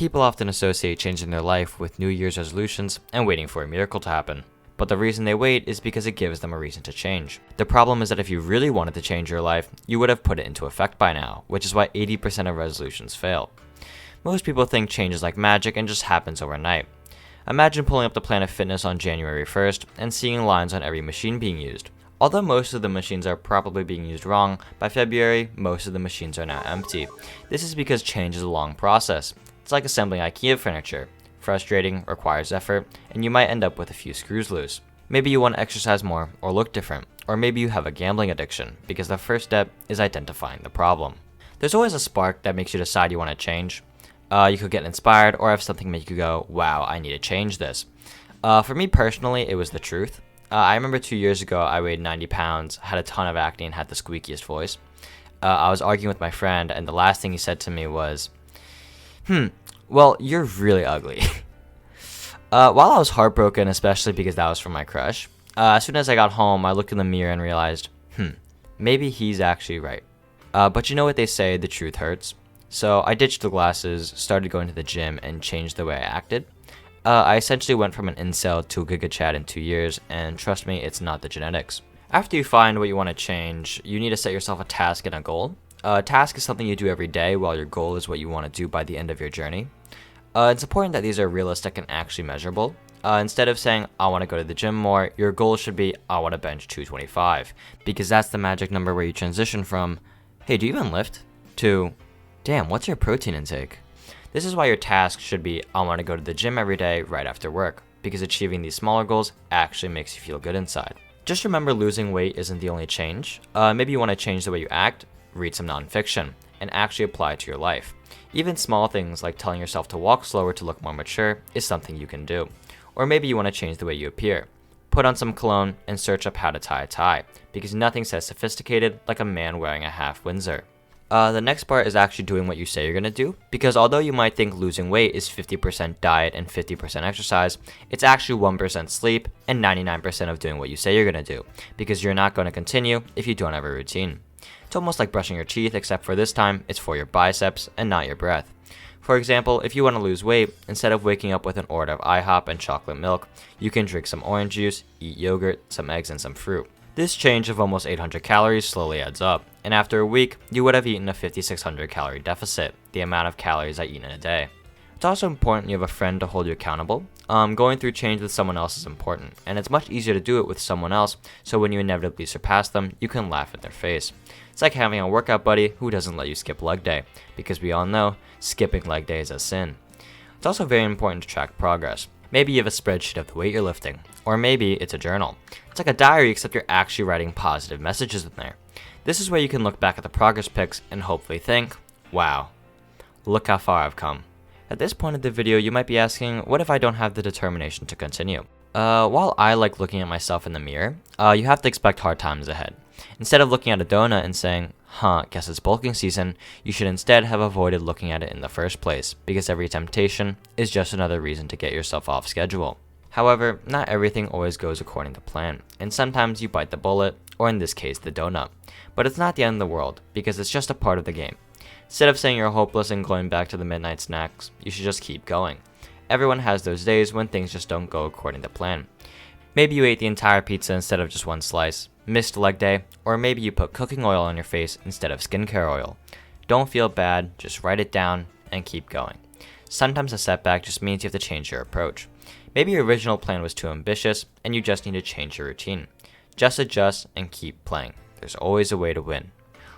People often associate changing their life with New Year's resolutions and waiting for a miracle to happen. But the reason they wait is because it gives them a reason to change. The problem is that if you really wanted to change your life, you would have put it into effect by now, which is why 80% of resolutions fail. Most people think change is like magic and just happens overnight. Imagine pulling up the Planet Fitness on January 1st and seeing lines on every machine being used. Although most of the machines are probably being used wrong, by February, most of the machines are now empty. This is because change is a long process. It's like assembling IKEA furniture. Frustrating, requires effort, and you might end up with a few screws loose. Maybe you want to exercise more or look different, or maybe you have a gambling addiction, because the first step is identifying the problem. There's always a spark that makes you decide you want to change. You could get inspired or have something make you go, wow, I need to change this. For me personally, it was the truth. I remember 2 years ago, I weighed 90 pounds, had a ton of acne, and had the squeakiest voice. I was arguing with my friend, and the last thing he said to me was, well, you're really ugly. While I was heartbroken, especially because that was from my crush, as soon as I got home, I looked in the mirror and realized, maybe he's actually right. But you know what they say, the truth hurts. So I ditched the glasses, started going to the gym, and changed the way I acted. I essentially went from an incel to a Giga Chad in 2 years, and trust me, it's not the genetics. After you find what you want to change, you need to set yourself a task and a goal. A task is something you do every day, while your goal is what you want to do by the end of your journey. It's important that these are realistic and actually measurable. Instead of saying, I want to go to the gym more, your goal should be, I want to bench 225. Because that's the magic number where you transition from, hey, do you even lift? To, damn, what's your protein intake? This is why your task should be, I want to go to the gym every day right after work. Because achieving these smaller goals actually makes you feel good inside. Just remember, losing weight isn't the only change. Maybe you want to change the way you act, read some nonfiction, and actually apply it to your life. Even small things like telling yourself to walk slower to look more mature is something you can do. Or maybe you want to change the way you appear. Put on some cologne and search up how to tie a tie, because nothing says sophisticated like a man wearing a half Windsor. The next part is actually doing what you say you're going to do, because although you might think losing weight is 50% diet and 50% exercise, it's actually 1% sleep and 99% of doing what you say you're going to do, because you're not going to continue if you don't have a routine. It's almost like brushing your teeth, except for this time, it's for your biceps and not your breath. For example, if you want to lose weight, instead of waking up with an order of IHOP and chocolate milk, you can drink some orange juice, eat yogurt, some eggs, and some fruit. This change of almost 800 calories slowly adds up, and after a week, you would have eaten a 5,600 calorie deficit, the amount of calories I eat in a day. It's also important you have a friend to hold you accountable. Going through change with someone else is important, and it's much easier to do it with someone else, so when you inevitably surpass them, you can laugh in their face. It's like having a workout buddy who doesn't let you skip leg day, because we all know skipping leg day is a sin. It's also very important to track progress. Maybe you have a spreadsheet of the weight you're lifting, or maybe it's a journal. It's like a diary, except you're actually writing positive messages in there. This is where you can look back at the progress pics and hopefully think, wow, look how far I've come. At this point of the video, you might be asking, what if I don't have the determination to continue? While I like looking at myself in the mirror, you have to expect hard times ahead. Instead of looking at a donut and saying, guess it's bulking season, you should instead have avoided looking at it in the first place, because every temptation is just another reason to get yourself off schedule. However, not everything always goes according to plan, and sometimes you bite the bullet, or in this case, the donut. But it's not the end of the world, because it's just a part of the game. Instead of saying you're hopeless and going back to the midnight snacks, you should just keep going. Everyone has those days when things just don't go according to plan. Maybe you ate the entire pizza instead of just one slice, missed leg day, or maybe you put cooking oil on your face instead of skincare oil. Don't feel bad, just write it down and keep going. Sometimes a setback just means you have to change your approach. Maybe your original plan was too ambitious and you just need to change your routine. Just adjust and keep playing. There's always a way to win.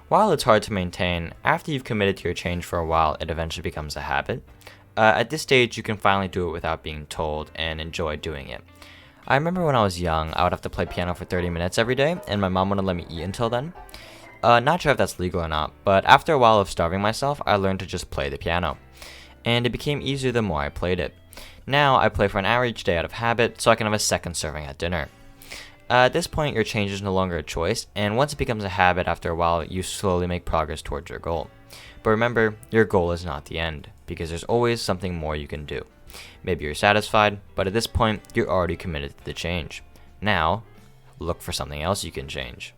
While it's hard to maintain, after you've committed to your change for a while, it eventually becomes a habit. At this stage, you can finally do it without being told and enjoy doing it. I remember when I was young, I would have to play piano for 30 minutes every day, and my mom wouldn't let me eat until then. Not sure if that's legal or not, but after a while of starving myself, I learned to just play the piano. And it became easier the more I played it. Now, I play for an hour each day out of habit, so I can have a second serving at dinner. At this point, your change is no longer a choice, and once it becomes a habit after a while, you slowly make progress towards your goal. But remember, your goal is not the end, because there's always something more you can do. Maybe you're satisfied, but at this point, you're already committed to the change. Now, look for something else you can change.